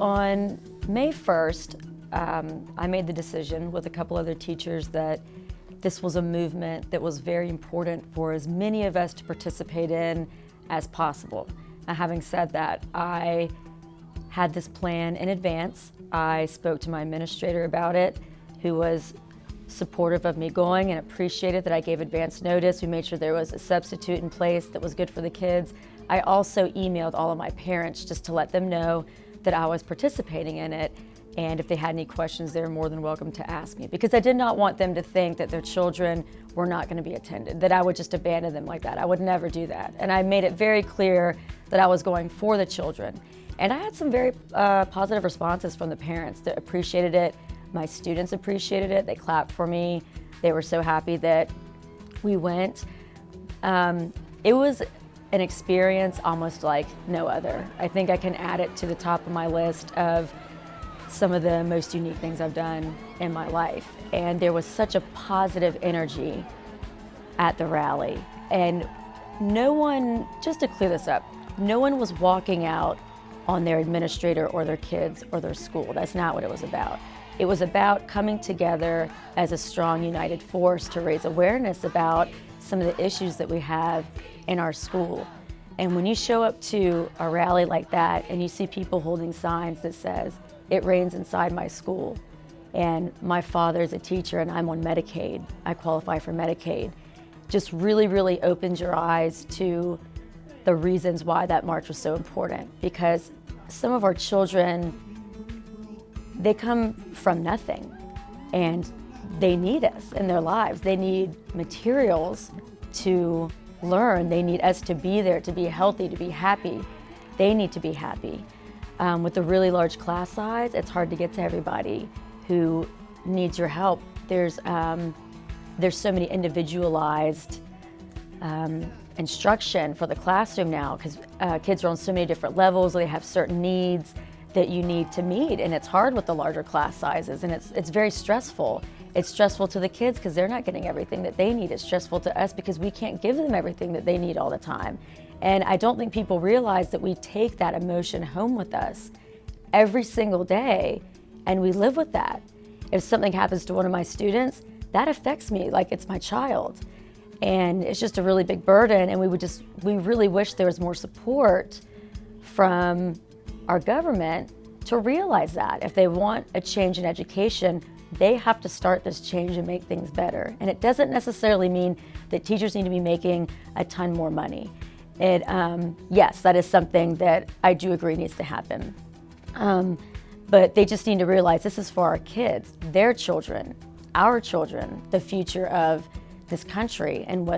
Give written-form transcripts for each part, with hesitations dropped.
on May 1st, I made the decision with a couple other teachers that this was a movement that was very important for as many of us to participate in as possible. Now, having said that, I had this plan in advance. I spoke to my administrator about it, who was supportive of me going and appreciated that I gave advance notice. We made sure there was a substitute in place that was good for the kids. I also emailed all of my parents just to let them know that I was participating in it, and if they had any questions, they were more than welcome to ask me, because I did not want them to think that their children were not going to be attended, that I would just abandon them like that. I would never do that. And I made it very clear that I was going for the children. And I had some very positive responses from the parents that appreciated it. My students appreciated it. They clapped for me. They were so happy that we went. It was an experience almost like no other. I think I can add it to the top of my list of some of the most unique things I've done in my life. And there was such a positive energy at the rally. And no one, just to clear this up, no one was walking out on their administrator or their kids or their school. That's not what it was about. It was about coming together as a strong, united force to raise awareness about some of the issues that we have in our school. And when you show up to a rally like that and you see people holding signs that says, "It rains inside my school," and "My father's a teacher and I'm on Medicaid, I qualify for Medicaid," just really, really opens your eyes to the reasons why that march was so important. Because some of our children, they come from nothing and they need us in their lives. They need materials to learn. They need us to be there, to be healthy, to be happy. They need to be happy. With the really large class size, it's hard to get to everybody who needs your help. There's so many individualized instruction for the classroom now, because kids are on so many different levels. They have certain needs that you need to meet, and it's hard with the larger class sizes, and it's very stressful. It's stressful to the kids because they're not getting everything that they need. It's stressful to us because we can't give them everything that they need all the time. And I don't think people realize that we take that emotion home with us every single day, and we live with that. If something happens to one of my students, that affects me like it's my child. And it's just a really big burden, and we really wish there was more support from our government to realize that. If they want a change in education, they have to start this change and make things better. And it doesn't necessarily mean that teachers need to be making a ton more money. Yes, that is something that I do agree needs to happen. But they just need to realize this is for our kids, their children, our children, the future of this country. And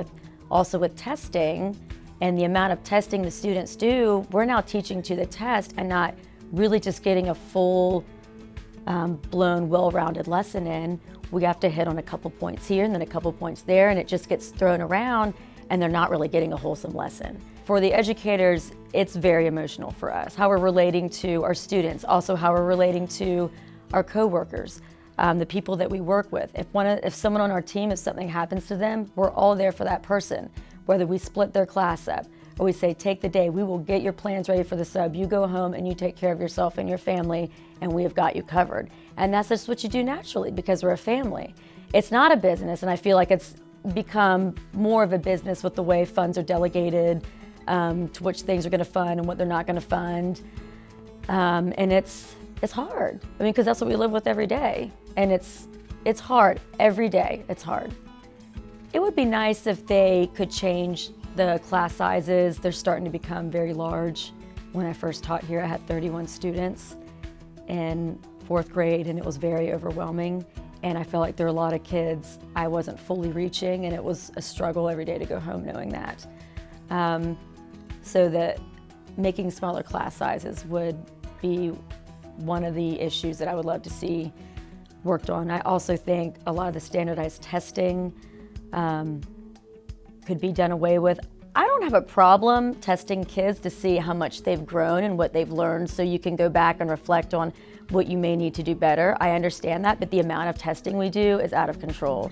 also with testing and the amount of testing the students do, we're now teaching to the test and not really just getting a full blown, well-rounded lesson in. We have to hit on a couple points here and then a couple points there, and it just gets thrown around and they're not really getting a wholesome lesson. For the educators, it's very emotional for us, how we're relating to our students, also how we're relating to our coworkers, the people that we work with. If someone on our team, if something happens to them, we're all there for that person. Whether we split their class up or we say, take the day, we will get your plans ready for the sub. You go home and you take care of yourself and your family, and we have got you covered. And that's just what you do naturally because we're a family. It's not a business, and I feel like it's become more of a business with the way funds are delegated, to which things are going to fund and what they're not going to fund. And it's hard. I mean, because that's what we live with every day. And it's hard every day. It's hard. It would be nice if they could change the class sizes. They're starting to become very large. When I first taught here, I had 31 students in 4th grade, and it was very overwhelming. And I felt like there were a lot of kids I wasn't fully reaching, and it was a struggle every day to go home knowing that. So that making smaller class sizes would be one of the issues that I would love to see worked on. I also think a lot of the standardized testing could be done away with. I don't have a problem testing kids to see how much they've grown and what they've learned, so you can go back and reflect on what you may need to do better. I understand that, but the amount of testing we do is out of control.